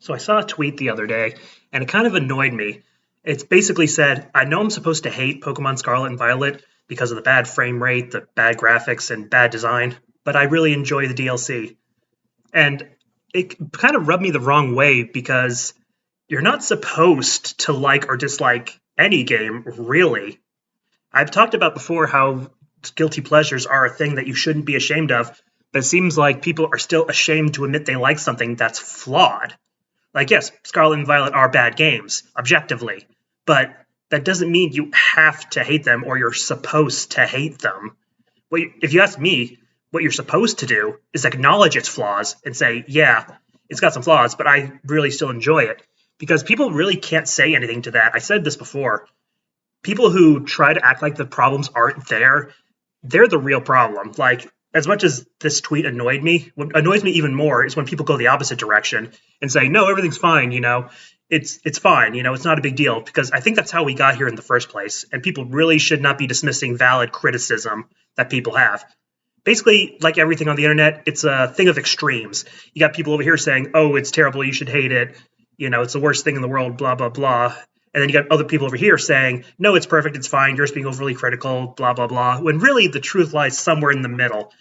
So I saw a tweet the other day, and it kind of annoyed me. It's basically said, I know I'm supposed to hate Pokemon Scarlet and Violet because of the bad frame rate, the bad graphics, and bad design, but I really enjoy the DLC. And it kind of rubbed me the wrong way because you're not supposed to like or dislike any game, really. I've talked about before how guilty pleasures are a thing that you shouldn't be ashamed of, but it seems like people are still ashamed to admit they like something that's flawed. Like, yes, Scarlet and Violet are bad games, objectively, but that doesn't mean you have to hate them or you're supposed to hate them. If you ask me, what you're supposed to do is acknowledge its flaws and say, yeah, it's got some flaws, but I really still enjoy it. Because people really can't say anything to that. I said this before. People who try to act like the problems aren't there, they're the real problem. Like, as much as this tweet annoyed me, what annoys me even more is when people go the opposite direction and say, no, everything's fine, it's fine, it's not a big deal. Because I think that's how we got here in the first place. And people really should not be dismissing valid criticism that people have. Basically, like everything on the internet, it's a thing of extremes. You got people over here saying, oh, it's terrible, you should hate it, it's the worst thing in the world, blah, blah, blah. And then you got other people over here saying, no, it's perfect, it's fine, you're just being overly critical, blah, blah, blah, when really the truth lies somewhere in the middle.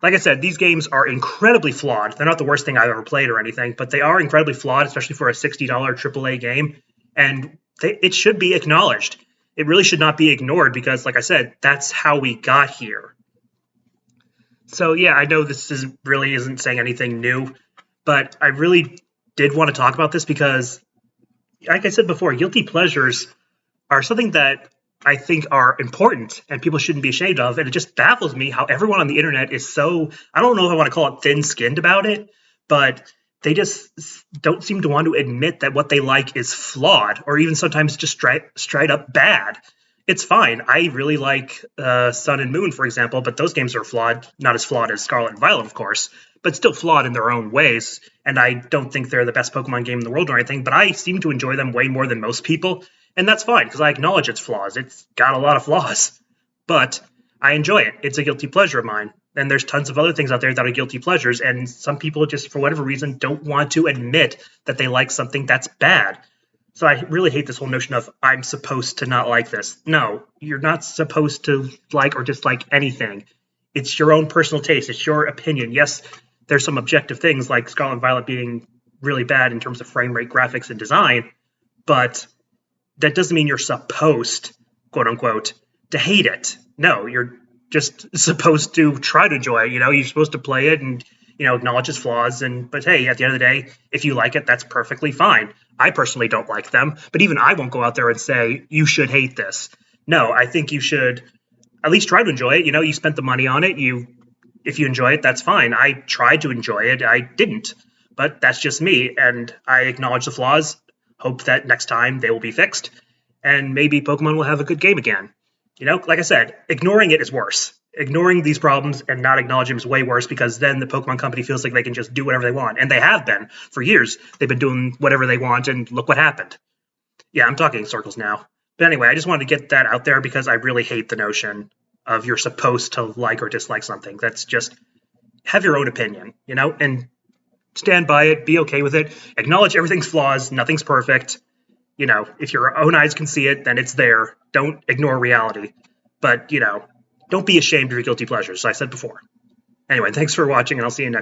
Like I said, these games are incredibly flawed. They're not the worst thing I've ever played or anything, but they are incredibly flawed, especially for a $60 AAA game, and it should be acknowledged. It really should not be ignored because, like I said, that's how we got here. So, yeah, I know this really isn't saying anything new, but I really did want to talk about this because, like I said before, guilty pleasures are something that I think are important and people shouldn't be ashamed of. And it just baffles me how everyone on the internet is so, I don't know if I want to call it thin-skinned about it, but they just don't seem to want to admit that what they like is flawed or even sometimes just straight up bad. It's fine. I really like Sun and Moon, for example, but those games are flawed, not as flawed as Scarlet and Violet, of course, but still flawed in their own ways. And I don't think they're the best Pokemon game in the world or anything, but I seem to enjoy them way more than most people. And that's fine, because I acknowledge its flaws. It's got a lot of flaws, but I enjoy it. It's a guilty pleasure of mine. And there's tons of other things out there that are guilty pleasures, and some people just, for whatever reason, don't want to admit that they like something that's bad. So I really hate this whole notion of, I'm supposed to not like this. No, you're not supposed to like or dislike anything. It's your own personal taste. It's your opinion. Yes, there's some objective things like Scarlet and Violet being really bad in terms of frame rate, graphics, and design, but that doesn't mean you're supposed, quote unquote, to hate it. No, you're just supposed to try to enjoy it. You're supposed to play it and, acknowledge its flaws. But hey, at the end of the day, if you like it, that's perfectly fine. I personally don't like them, but even I won't go out there and say, you should hate this. No, I think you should at least try to enjoy it. You spent the money on it. If you enjoy it, that's fine. I tried to enjoy it. I didn't, but that's just me. And I acknowledge the flaws, hope that next time they will be fixed, and maybe Pokemon will have a good game again. Like I said, ignoring it is worse. Ignoring these problems and not acknowledging them is way worse because then the Pokemon company feels like they can just do whatever they want. And they have been. For years, they've been doing whatever they want, and look what happened. Yeah, I'm talking in circles now. But anyway, I just wanted to get that out there because I really hate the notion of you're supposed to like or dislike something. That's just, have your own opinion, and stand by it, be okay with it, acknowledge everything's flaws, nothing's perfect. If your own eyes can see it, then it's there. Don't ignore reality. But, don't be ashamed of your guilty pleasures, as I said before. Anyway, thanks for watching, and I'll see you next time.